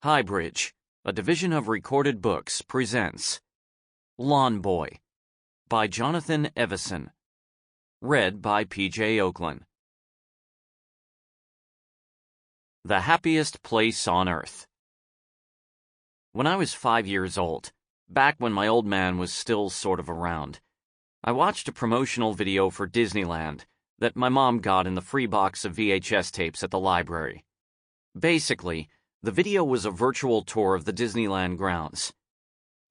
HighBridge, a division of Recorded Books, presents Lawn Boy by Jonathan Evison. Read by P.J. Ochlan. The Happiest Place on Earth. When I was 5 years old, back when my old man was still sort of around, I watched a promotional video for Disneyland that my mom got in the free box of VHS tapes at the library. Basically, the video was a virtual tour of the Disneyland grounds.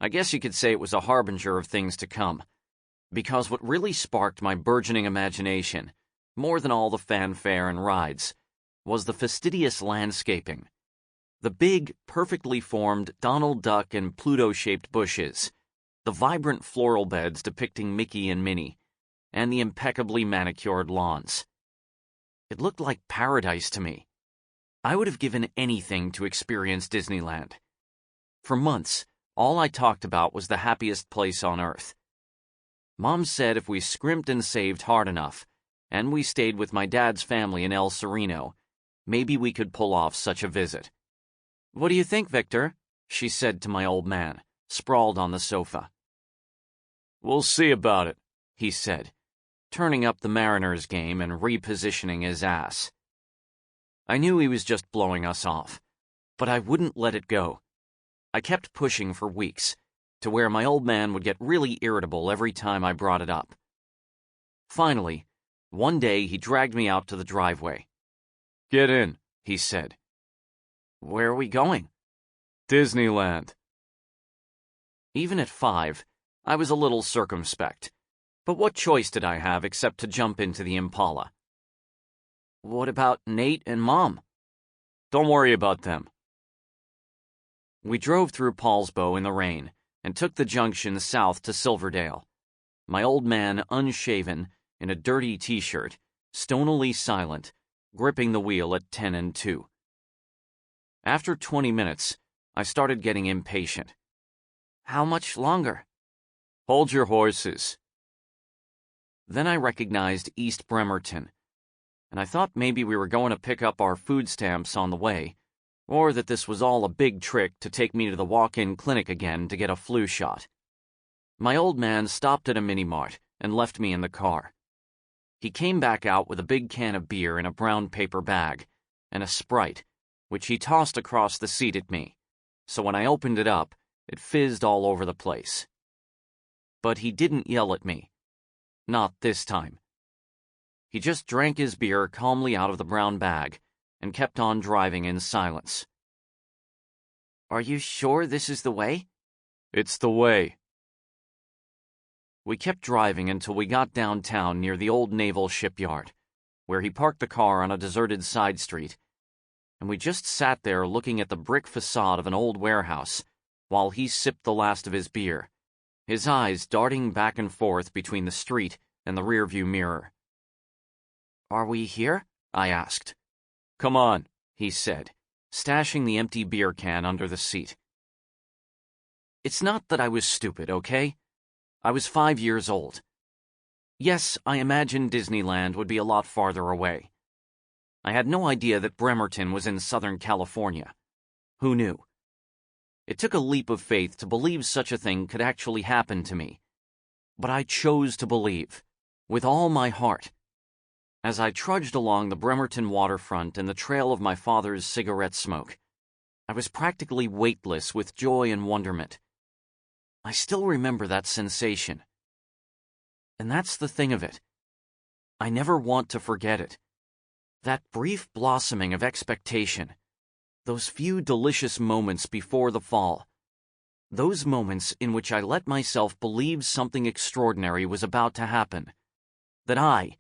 I guess you could say it was a harbinger of things to come, because what really sparked my burgeoning imagination, more than all the fanfare and rides, was the fastidious landscaping. The big, perfectly formed Donald Duck and Pluto-shaped bushes, the vibrant floral beds depicting Mickey and Minnie, and the impeccably manicured lawns. It looked like paradise to me. I would have given anything to experience Disneyland. For months, all I talked about was the happiest place on Earth. Mom said if we scrimped and saved hard enough, and we stayed with my dad's family in El Sereno, maybe we could pull off such a visit. "What do you think, Victor?" she said to my old man, sprawled on the sofa. "We'll see about it," he said, turning up the Mariners game and repositioning his ass. I knew he was just blowing us off, but I wouldn't let it go. I kept pushing for weeks, to where my old man would get really irritable every time I brought it up. Finally, one day he dragged me out to the driveway. "Get in," he said. "Where are we going?" "Disneyland." Even at 5, I was a little circumspect, but what choice did I have except to jump into the Impala? "What about Nate and Mom?" "Don't worry about them." We drove through Paulsbo in the rain and took the junction south to Silverdale. My old man, unshaven, in a dirty t-shirt, stonily silent, gripping the wheel at 10 and 2. After 20 minutes, I started getting impatient. "How much longer?" "Hold your horses." Then I recognized East Bremerton, and I thought maybe we were going to pick up our food stamps on the way, or that this was all a big trick to take me to the walk-in clinic again to get a flu shot. My old man stopped at a mini-mart and left me in the car. He came back out with a big can of beer in a brown paper bag, and a Sprite, which he tossed across the seat at me, so when I opened it up, it fizzed all over the place. But he didn't yell at me. Not this time. He just drank his beer calmly out of the brown bag and kept on driving in silence. "Are you sure this is the way?" "It's the way." We kept driving until we got downtown near the old naval shipyard, where he parked the car on a deserted side street, and we just sat there looking at the brick facade of an old warehouse while he sipped the last of his beer, his eyes darting back and forth between the street and the rearview mirror. "Are we here?" I asked. "Come on," he said, stashing the empty beer can under the seat. It's not that I was stupid, okay? I was 5 years old. Yes, I imagined Disneyland would be a lot farther away. I had no idea that Bremerton was in Southern California. Who knew? It took a leap of faith to believe such a thing could actually happen to me. But I chose to believe, with all my heart. As I trudged along the Bremerton waterfront in the trail of my father's cigarette smoke, I was practically weightless with joy and wonderment. I still remember that sensation. And that's the thing of it. I never want to forget it. That brief blossoming of expectation, those few delicious moments before the fall, those moments in which I let myself believe something extraordinary was about to happen, that I,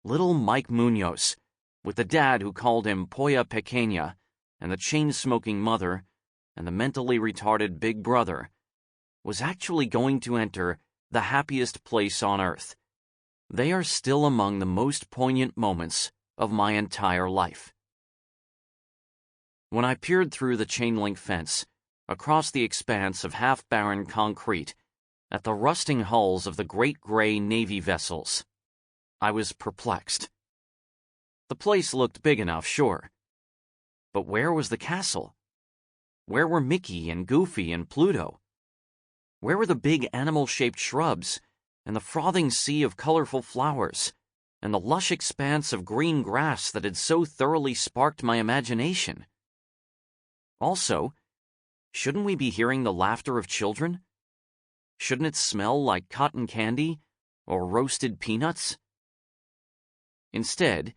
little Mike Muñoz, with the dad who called him Polla Pequeña, and the chain-smoking mother, and the mentally retarded big brother, was actually going to enter the happiest place on Earth. They are still among the most poignant moments of my entire life. When I peered through the chain-link fence, across the expanse of half-barren concrete, at the rusting hulls of the great gray Navy vessels, I was perplexed. The place looked big enough, sure. But where was the castle? Where were Mickey and Goofy and Pluto? Where were the big animal-shaped shrubs, and the frothing sea of colorful flowers, and the lush expanse of green grass that had so thoroughly sparked my imagination? Also, shouldn't we be hearing the laughter of children? Shouldn't it smell like cotton candy or roasted peanuts? Instead,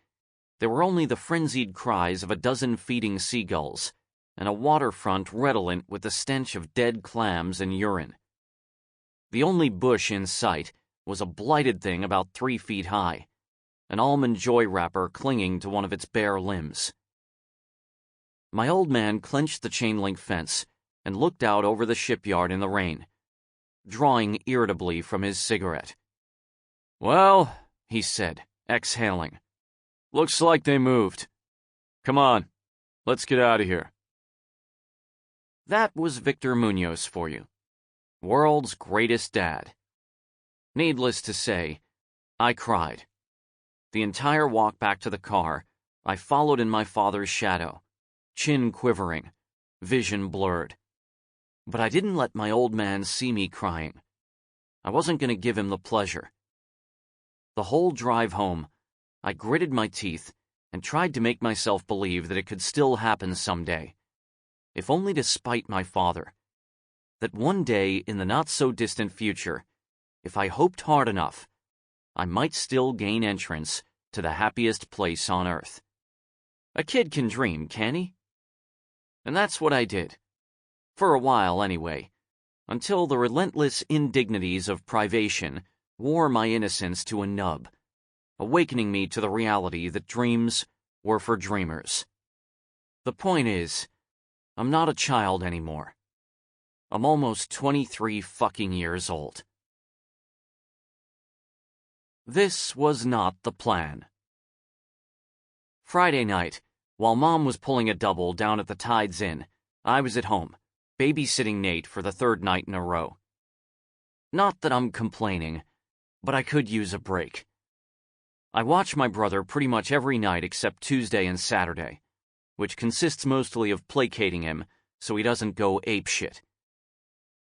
there were only the frenzied cries of a dozen feeding seagulls and a waterfront redolent with the stench of dead clams and urine. The only bush in sight was a blighted thing about 3 feet high, an almond joy wrapper clinging to one of its bare limbs. My old man clenched the chain-link fence and looked out over the shipyard in the rain, drawing irritably from his cigarette. "Well," he said, exhaling, "looks like they moved. Come on, let's get out of here." That was Victor Muñoz for you. World's greatest dad. Needless to say, I cried. The entire walk back to the car, I followed in my father's shadow, chin quivering, vision blurred. But I didn't let my old man see me crying. I wasn't going to give him the pleasure. The whole drive home, I gritted my teeth and tried to make myself believe that it could still happen someday, if only to spite my father. That one day in the not-so-distant future, if I hoped hard enough, I might still gain entrance to the happiest place on earth. A kid can dream, can't he? And that's what I did. For a while, anyway, until the relentless indignities of privation wore my innocence to a nub, awakening me to the reality that dreams were for dreamers. The point is, I'm not a child anymore. I'm almost 23 fucking years old. This was not the plan. Friday night, while Mom was pulling a double down at the Tides Inn, I was at home, babysitting Nate for the 3rd night in a row. Not that I'm complaining, but I could use a break. I watch my brother pretty much every night except Tuesday and Saturday, which consists mostly of placating him so he doesn't go apeshit.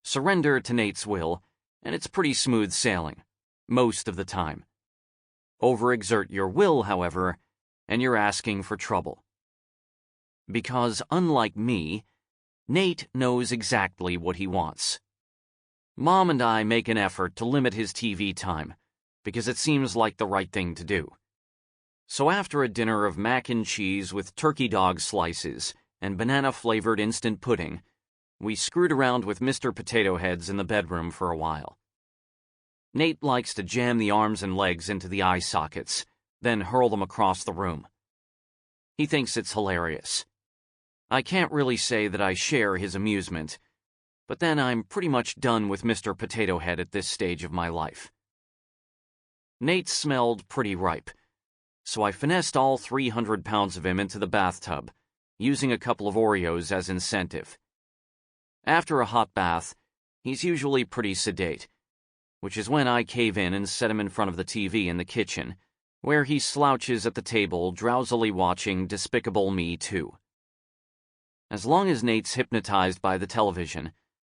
Surrender to Nate's will, and it's pretty smooth sailing, most of the time. Overexert your will, however, and you're asking for trouble. Because, unlike me, Nate knows exactly what he wants. Mom and I make an effort to limit his TV time, because it seems like the right thing to do. So after a dinner of mac and cheese with turkey dog slices and banana-flavored instant pudding, we screwed around with Mr. Potato Heads in the bedroom for a while. Nate likes to jam the arms and legs into the eye sockets, then hurl them across the room. He thinks it's hilarious. I can't really say that I share his amusement, but then I'm pretty much done with Mr. Potato Head at this stage of my life. Nate smelled pretty ripe, so I finessed all 300 pounds of him into the bathtub, using a couple of Oreos as incentive. After a hot bath, he's usually pretty sedate, which is when I cave in and set him in front of the TV in the kitchen, where he slouches at the table drowsily watching Despicable Me 2. As long as Nate's hypnotized by the television,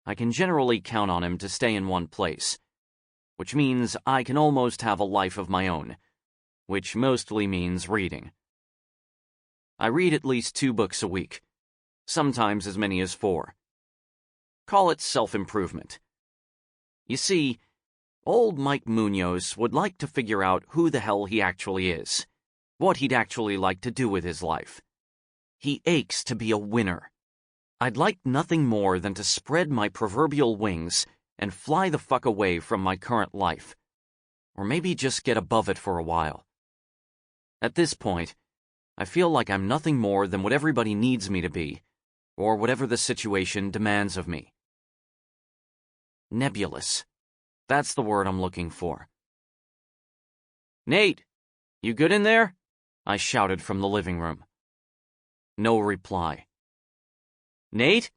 I can generally count on him to stay in one place, which means I can almost have a life of my own, which mostly means reading. I read at least 2 books a week, sometimes as many as 4. Call it self-improvement. You see, old Mike Muñoz would like to figure out who the hell he actually is, what he'd actually like to do with his life. He aches to be a winner. I'd like nothing more than to spread my proverbial wings and fly the fuck away from my current life, or maybe just get above it for a while. At this point, I feel like I'm nothing more than what everybody needs me to be, or whatever the situation demands of me. Nebulous. That's the word I'm looking for. "Nate, you good in there?" I shouted from the living room. No reply. "Nate?"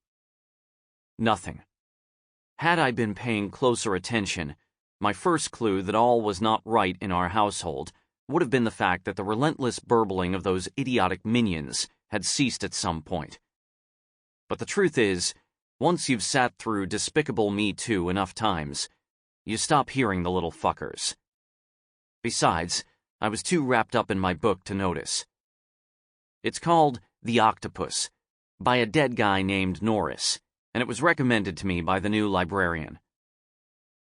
Nothing. Had I been paying closer attention, my first clue that all was not right in our household would have been the fact that the relentless burbling of those idiotic minions had ceased at some point. But the truth is, once you've sat through Despicable Me 2 enough times, you stop hearing the little fuckers. Besides, I was too wrapped up in my book to notice. It's called The Octopus, by a dead guy named Norris, and it was recommended to me by the new librarian.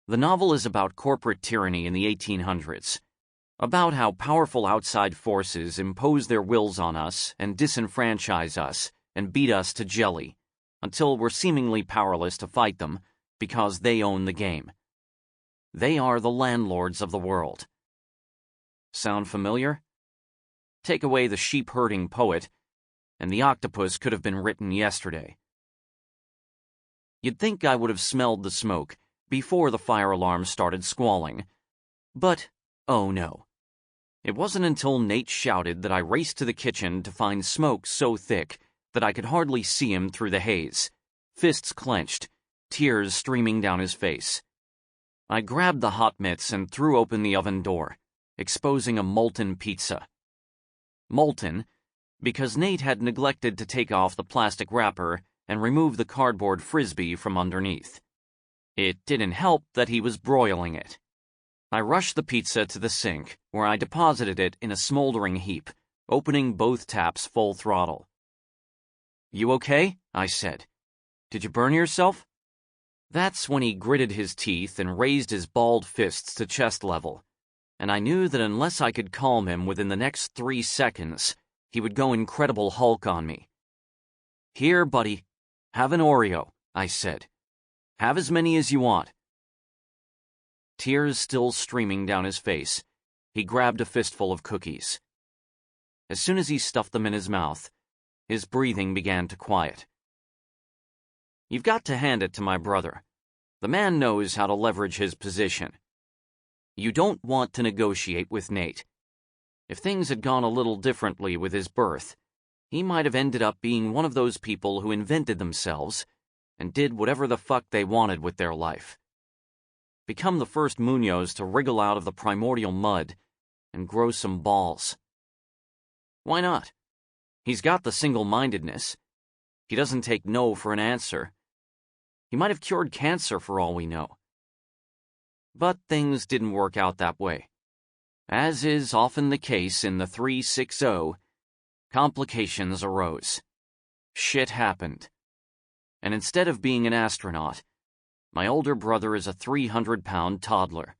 The novel is about corporate tyranny in the 1800s, about how powerful outside forces impose their wills on us and disenfranchise us and beat us to jelly, until we're seemingly powerless to fight them because they own the game. They are the landlords of the world. Sound familiar? Take away the sheep-herding poet, and The Octopus could have been written yesterday. You'd think I would have smelled the smoke before the fire alarm started squalling, but oh no. It wasn't until Nate shouted that I raced to the kitchen to find smoke so thick that I could hardly see him through the haze, fists clenched, tears streaming down his face. I grabbed the hot mitts and threw open the oven door, exposing a molten pizza. Molten, because Nate had neglected to take off the plastic wrapper and remove the cardboard frisbee from underneath. It didn't help that he was broiling it. I rushed the pizza to the sink, where I deposited it in a smoldering heap, opening both taps full throttle. "You okay?" I said. "Did you burn yourself?" That's when he gritted his teeth and raised his balled fists to chest level, and I knew that unless I could calm him within the next 3 seconds, he would go Incredible Hulk on me. "Here, buddy, have an Oreo," I said. "Have as many as you want." Tears still streaming down his face, he grabbed a fistful of cookies. As soon as he stuffed them in his mouth, his breathing began to quiet. You've got to hand it to my brother. The man knows how to leverage his position. You don't want to negotiate with Nate. If things had gone a little differently with his birth, he might have ended up being one of those people who invented themselves and did whatever the fuck they wanted with their life. Become the first Muñoz to wriggle out of the primordial mud and grow some balls. Why not? He's got the single-mindedness. He doesn't take no for an answer. He might have cured cancer for all we know. But things didn't work out that way. As is often the case in the 360, complications arose. Shit happened. And instead of being an astronaut, my older brother is a 300-pound toddler.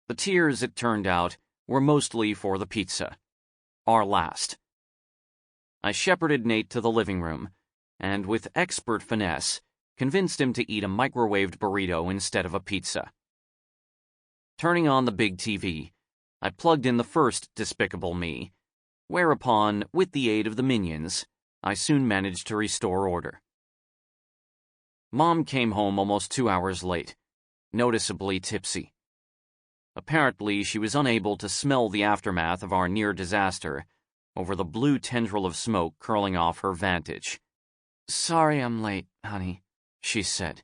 The tears, it turned out, were mostly for the pizza. Our last. I shepherded Nate to the living room, and with expert finesse, convinced him to eat a microwaved burrito instead of a pizza. Turning on the big TV, I plugged in the first Despicable Me, whereupon, with the aid of the minions, I soon managed to restore order. Mom came home almost 2 hours late, noticeably tipsy. Apparently, she was unable to smell the aftermath of our near disaster over the blue tendril of smoke curling off her vantage. "Sorry I'm late, honey," she said.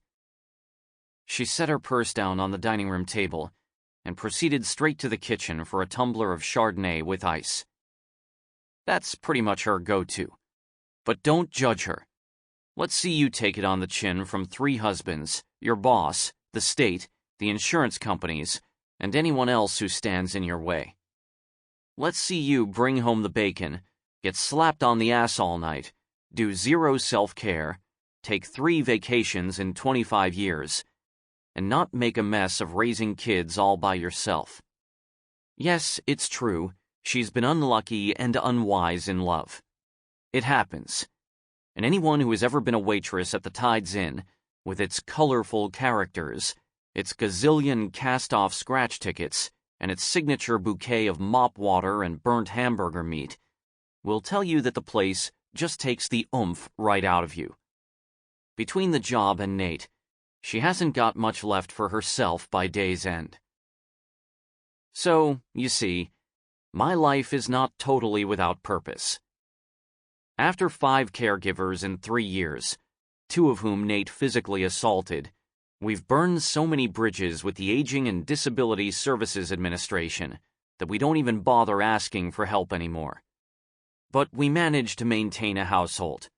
She set her purse down on the dining room table and proceeded straight to the kitchen for a tumbler of Chardonnay with ice. That's pretty much her go-to. But don't judge her. Let's see you take it on the chin from 3 husbands, your boss, the state, the insurance companies, and anyone else who stands in your way. Let's see you bring home the bacon, get slapped on the ass all night, do 0 self-care, take 3 vacations in 25 years, and not make a mess of raising kids all by yourself. Yes, it's true, she's been unlucky and unwise in love. It happens. And anyone who has ever been a waitress at the Tides Inn, with its colorful characters, its gazillion cast-off scratch tickets, and its signature bouquet of mop water and burnt hamburger meat, will tell you that the place just takes the oomph right out of you. Between the job and Nate, she hasn't got much left for herself by day's end. So, you see, my life is not totally without purpose. After 5 caregivers in 3 years, 2 of whom Nate physically assaulted, we've burned so many bridges with the Aging and Disability Services Administration that we don't even bother asking for help anymore. But we managed to maintain a household.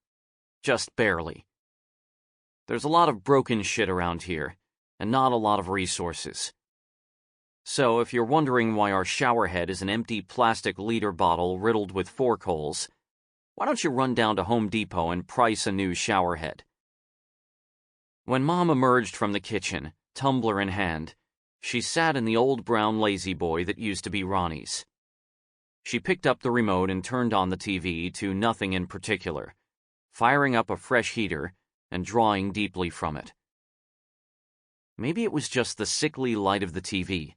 just barely. There's a lot of broken shit around here, and not a lot of resources. So if you're wondering why our shower head is an empty plastic liter bottle riddled with fork holes, why don't you run down to Home Depot and price a new shower head? When Mom emerged from the kitchen, tumbler in hand, she sat in the old brown lazy boy that used to be Ronnie's. She picked up the remote and turned on the TV to nothing in particular, firing up a fresh heater and drawing deeply from it. Maybe it was just the sickly light of the TV,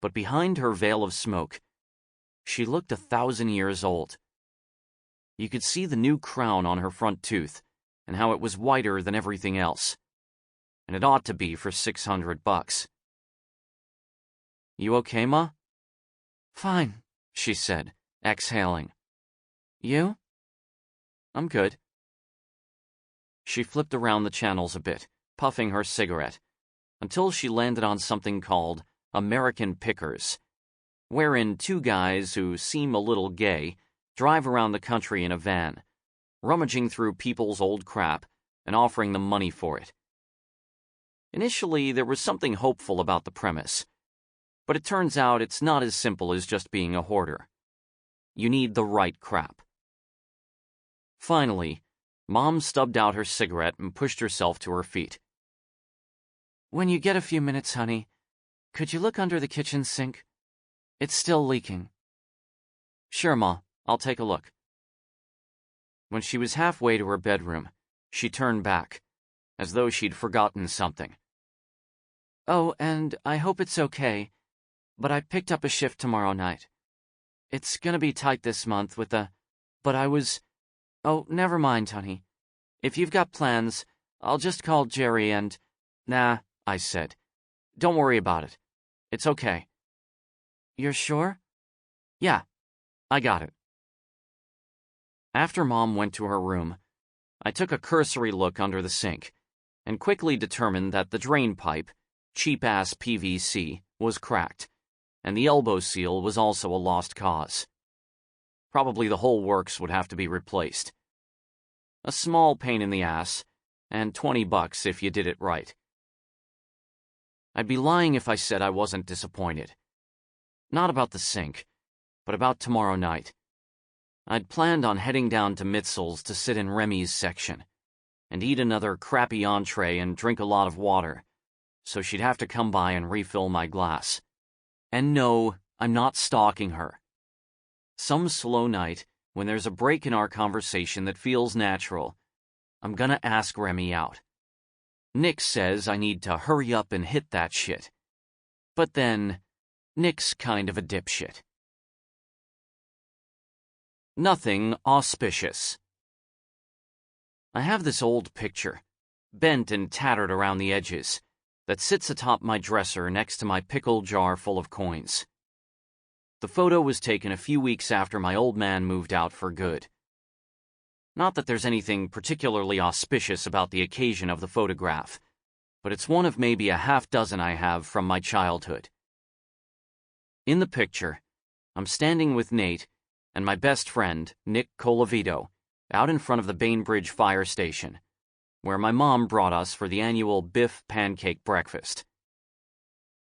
but behind her veil of smoke, she looked 1,000 years old. You could see the new crown on her front tooth and how it was whiter than everything else. And it ought to be for $600. You okay, Ma? Fine, she said, exhaling. You? I'm good. She flipped around the channels a bit, puffing her cigarette, until she landed on something called American Pickers, wherein two guys who seem a little gay drive around the country in a van, rummaging through people's old crap and offering them money for it. Initially, there was something hopeful about the premise, but it turns out it's not as simple as just being a hoarder. You need the right crap. Finally, Mom stubbed out her cigarette and pushed herself to her feet. When you get a few minutes, honey, could you look under the kitchen sink? It's still leaking. Sure, Ma, I'll take a look. When she was halfway to her bedroom, she turned back, as though she'd forgotten something. Oh, and I hope it's okay, but I picked up a shift tomorrow night. It's gonna be tight this month with the... Oh, never mind, honey. If you've got plans, I'll just call Jerry and... Nah, I said. Don't worry about it. It's okay. You're sure? Yeah, I got it. After Mom went to her room, I took a cursory look under the sink and quickly determined that the drain pipe, cheap-ass PVC, was cracked, and the elbow seal was also a lost cause. Probably the whole works would have to be replaced. A small pain in the ass, and $20 if you did it right. I'd be lying if I said I wasn't disappointed. Not about the sink, but about tomorrow night. I'd planned on heading down to Mitzel's to sit in Remy's section, and eat another crappy entree and drink a lot of water, so she'd have to come by and refill my glass. And no, I'm not stalking her. Some slow night, when there's a break in our conversation that feels natural, I'm gonna ask Remy out. Nick says I need to hurry up and hit that shit. But then, Nick's kind of a dipshit. Nothing auspicious. I have this old picture, bent and tattered around the edges, that sits atop my dresser next to my pickle jar full of coins. The photo was taken a few weeks after my old man moved out for good. Not that there's anything particularly auspicious about the occasion of the photograph, but it's one of maybe a half-dozen I have from my childhood. In the picture, I'm standing with Nate and my best friend, Nick Colavito, out in front of the Bainbridge fire station, where my mom brought us for the annual Biff pancake breakfast.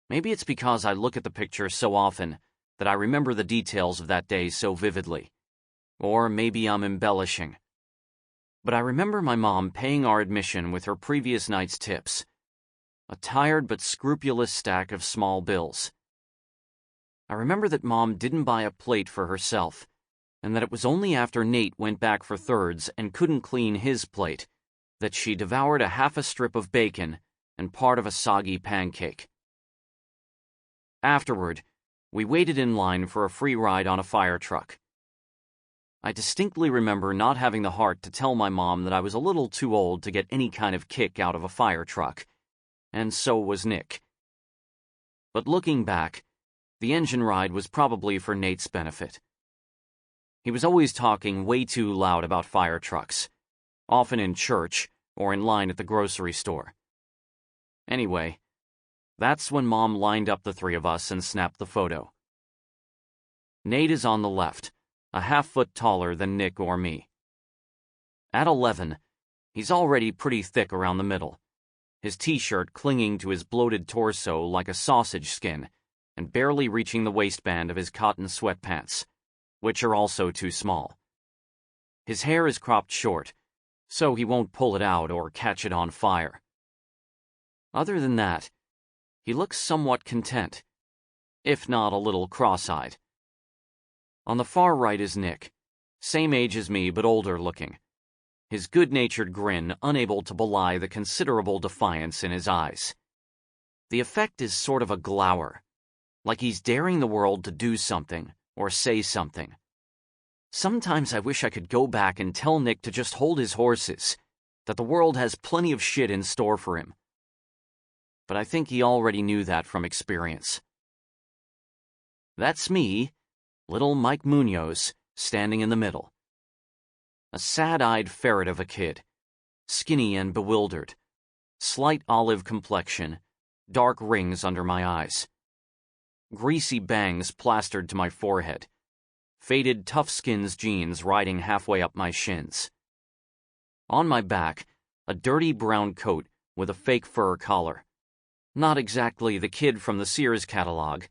Maybe it's because I look at the picture so often that I remember the details of that day so vividly. Or maybe I'm embellishing. But I remember my mom paying our admission with her previous night's tips. A tired but scrupulous stack of small bills. I remember that Mom didn't buy a plate for herself, and that it was only after Nate went back for thirds and couldn't clean his plate that she devoured a half a strip of bacon and part of a soggy pancake. Afterward, we waited in line for a free ride on a fire truck. I distinctly remember not having the heart to tell my mom that I was a little too old to get any kind of kick out of a fire truck, and so was Nick. But looking back, the engine ride was probably for Nate's benefit. He was always talking way too loud about fire trucks, often in church or in line at the grocery store. Anyway, that's when Mom lined up the three of us and snapped the photo. Nate is on the left, a half-foot taller than Nick or me. At 11, He's already pretty thick around the middle, his t-shirt clinging to his bloated torso like a sausage skin and barely reaching the waistband of his cotton sweatpants, which are also too small. His hair is cropped short, so he won't pull it out or catch it on fire. Other than that, he looks somewhat content, if not a little cross-eyed. On the far right is Nick, same age as me but older looking, his good-natured grin unable to belie the considerable defiance in his eyes. The effect is sort of a glower, like he's daring the world to do something or say something. Sometimes I wish I could go back and tell Nick to just hold his horses, that the world has plenty of shit in store for him. But I think he already knew that from experience. That's me, little Mike Muñoz, standing in the middle. A sad-eyed ferret of a kid, skinny and bewildered, slight olive complexion, dark rings under my eyes, greasy bangs plastered to my forehead, faded tough-skins jeans riding halfway up my shins. On my back, a dirty brown coat with a fake fur collar. Not exactly the kid from the Sears catalog,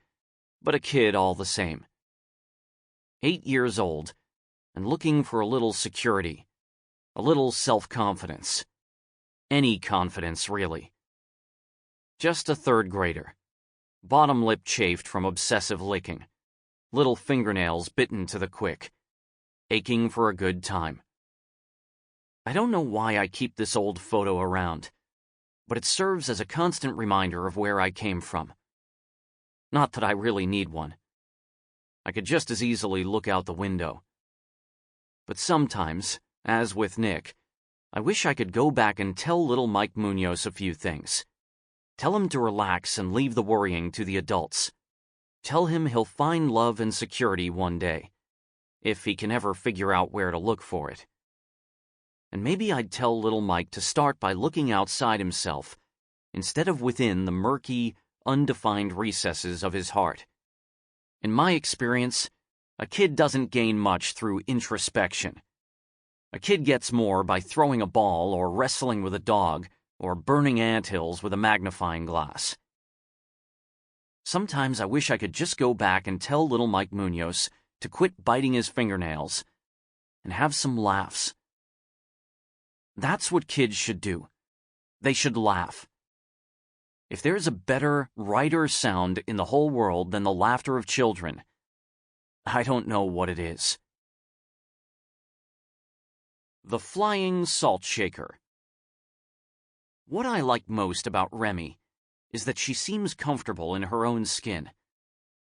but a kid all the same. 8 years old, and looking for a little security, a little self-confidence. Any confidence, really. Just a third grader. Bottom lip chafed from obsessive licking. Little fingernails bitten to the quick. Aching for a good time. I don't know why I keep this old photo around, but it serves as a constant reminder of where I came from. Not that I really need one. I could just as easily look out the window. But sometimes, as with Nick, I wish I could go back and tell little Mike Muñoz a few things. Tell him to relax and leave the worrying to the adults. Tell him he'll find love and security one day, if he can ever figure out where to look for it. And maybe I'd tell little Mike to start by looking outside himself, instead of within the murky, undefined recesses of his heart. In my experience, a kid doesn't gain much through introspection. A kid gets more by throwing a ball or wrestling with a dog or burning anthills with a magnifying glass. Sometimes I wish I could just go back and tell little Mike Muñoz to quit biting his fingernails and have some laughs. That's what kids should do. They should laugh. If there's a better, righter sound in the whole world than the laughter of children, I don't know what it is. The Flying Salt Shaker. What I like most about Remy is that she seems comfortable in her own skin,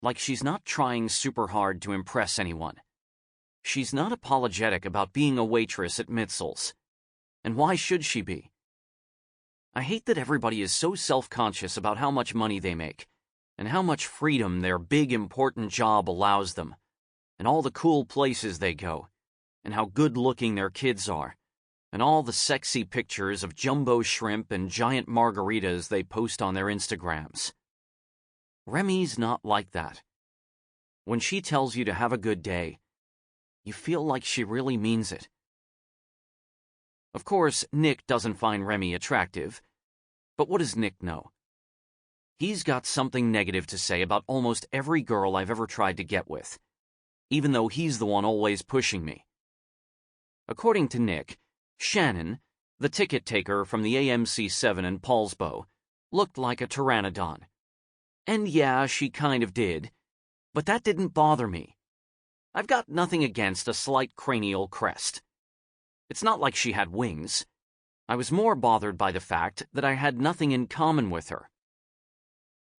like she's not trying super hard to impress anyone. She's not apologetic about being a waitress at Mitzel's, and why should she be? I hate that everybody is so self-conscious about how much money they make, and how much freedom their big important job allows them, and all the cool places they go, and how good-looking their kids are, and all the sexy pictures of jumbo shrimp and giant margaritas they post on their Instagrams. Remy's not like that. When she tells you to have a good day, you feel like she really means it. Of course, Nick doesn't find Remy attractive, but what does Nick know? He's got something negative to say about almost every girl I've ever tried to get with, even though he's the one always pushing me. According to Nick, Shannon, the ticket taker from the AMC 7 in Paulsbo, looked like a pteranodon. And yeah, she kind of did, but that didn't bother me. I've got nothing against a slight cranial crest. It's not like she had wings. I was more bothered by the fact that I had nothing in common with her.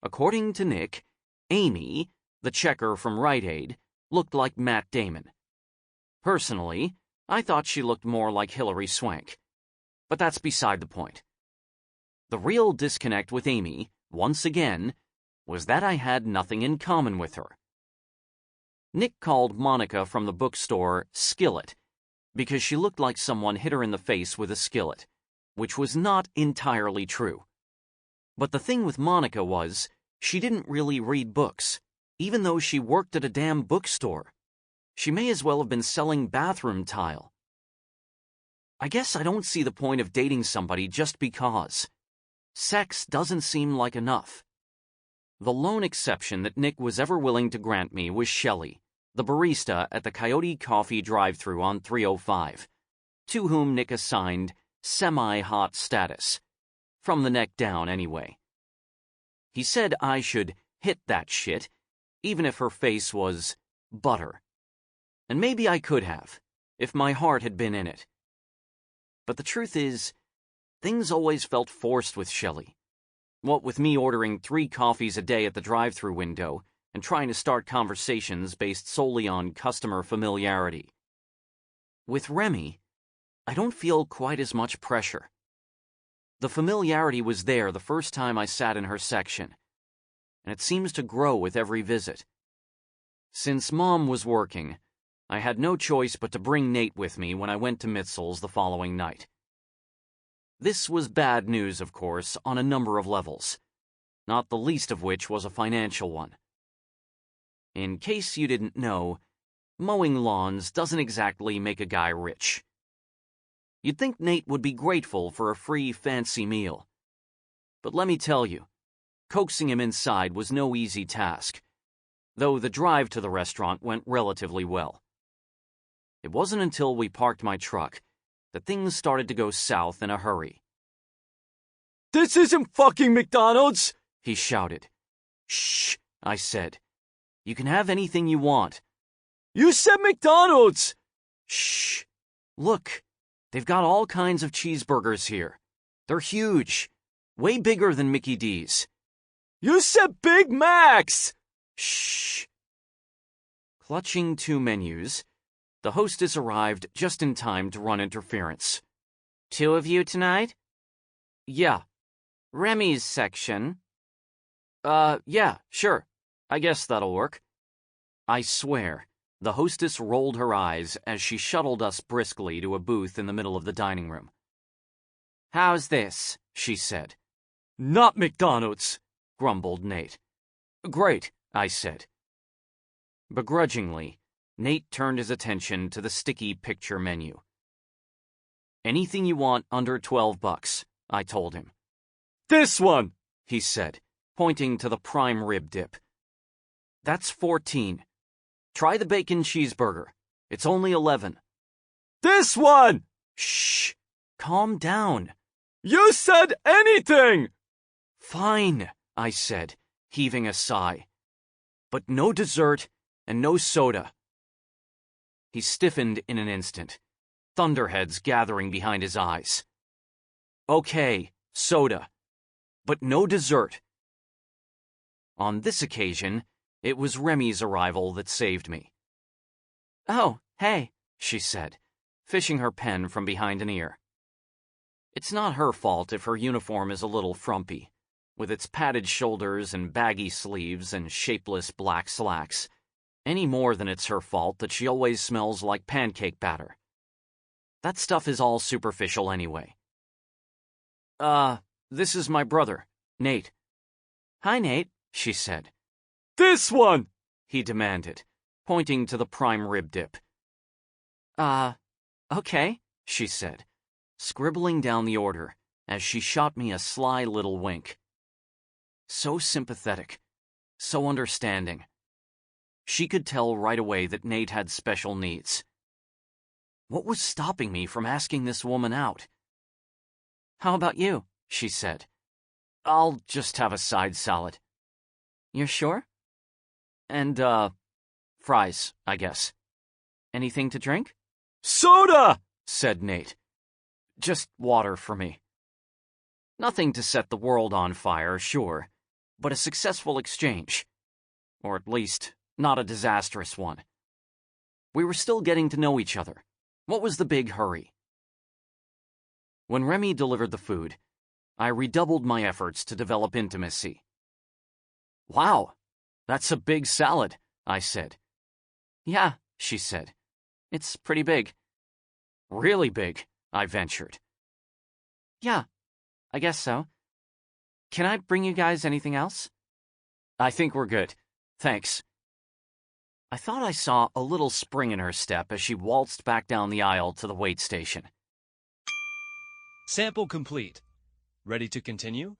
According to Nick, Amy, the checker from Rite Aid, looked like Matt Damon. Personally, I thought she looked more like Hilary Swank, but that's beside the point. The real disconnect with Amy, once again, was that I had nothing in common with her. Nick called Monica from the bookstore Skillet because she looked like someone hit her in the face with a skillet, which was not entirely true. But the thing with Monica was, she didn't really read books, even though she worked at a damn bookstore. She may as well have been selling bathroom tile. I guess I don't see the point of dating somebody just because. Sex doesn't seem like enough. The lone exception that Nick was ever willing to grant me was Shelley, the barista at the Coyote Coffee drive-thru on 305, to whom Nick assigned semi-hot status. From the neck down, anyway. He said I should hit that shit, even if her face was butter. And maybe I could have, if my heart had been in it. But the truth is, things always felt forced with Shelley. What with me ordering 3 coffees a day at the drive-thru window and trying to start conversations based solely on customer familiarity. With Remy, I don't feel quite as much pressure. The familiarity was there the first time I sat in her section, and it seems to grow with every visit. Since Mom was working, I had no choice but to bring Nate with me when I went to Mitzel's the following night. This was bad news, of course, on a number of levels, not the least of which was a financial one. In case you didn't know, mowing lawns doesn't exactly make a guy rich. You'd think Nate would be grateful for a free fancy meal. But let me tell you, coaxing him inside was no easy task, though the drive to the restaurant went relatively well. It wasn't until we parked my truck that things started to go south in a hurry. "This isn't fucking McDonald's!" he shouted. "Shh," I said. "You can have anything you want." "You said McDonald's!" "Shh. Look, they've got all kinds of cheeseburgers here. They're huge, way bigger than Mickey D's." "You said Big Macs!" "Shh." Clutching 2 menus, the hostess arrived just in time to run interference. "2 of you tonight?" "Yeah." "Remy's section?" Yeah, sure. I guess that'll work." I swear, the hostess rolled her eyes as she shuttled us briskly to a booth in the middle of the dining room. "How's this?" she said. "Not McDonald's," grumbled Nate. "Great," I said. Begrudgingly, Nate turned his attention to the sticky picture menu. "Anything you want under $12, I told him. "This one," he said, pointing to the prime rib dip. "That's 14. Try the bacon cheeseburger. It's only 11. "This one!" "Shh. Calm down." "You said anything!" "Fine," I said, heaving a sigh. "But no dessert and no soda." He stiffened in an instant, thunderheads gathering behind his eyes. "Okay, soda. But no dessert." On this occasion, it was Remy's arrival that saved me. "Oh, hey," she said, fishing her pen from behind an ear. It's not her fault if her uniform is a little frumpy, with its padded shoulders and baggy sleeves and shapeless black slacks, any more than it's her fault that she always smells like pancake batter. That stuff is all superficial anyway. This is my brother, Nate." "Hi, Nate," she said. "This one!" he demanded, pointing to the prime rib dip. Okay," she said, scribbling down the order as she shot me a sly little wink. So sympathetic, so understanding. She could tell right away that Nate had special needs. What was stopping me from asking this woman out? "How about you?" she said. "I'll just have a side salad." "You're sure?" "And, fries, I guess." "Anything to drink?" "Soda!" said Nate. "Just water for me." Nothing to set the world on fire, sure, but a successful exchange. Or at least, not a disastrous one. We were still getting to know each other. What was the big hurry? When Remy delivered the food, I redoubled my efforts to develop intimacy. "Wow, that's a big salad," I said. "Yeah," she said. "It's pretty big." "Really big," I ventured. "Yeah, I guess so. Can I bring you guys anything else?" "I think we're good. Thanks." I thought I saw a little spring in her step as she waltzed back down the aisle to the wait station. Sample complete. Ready to continue?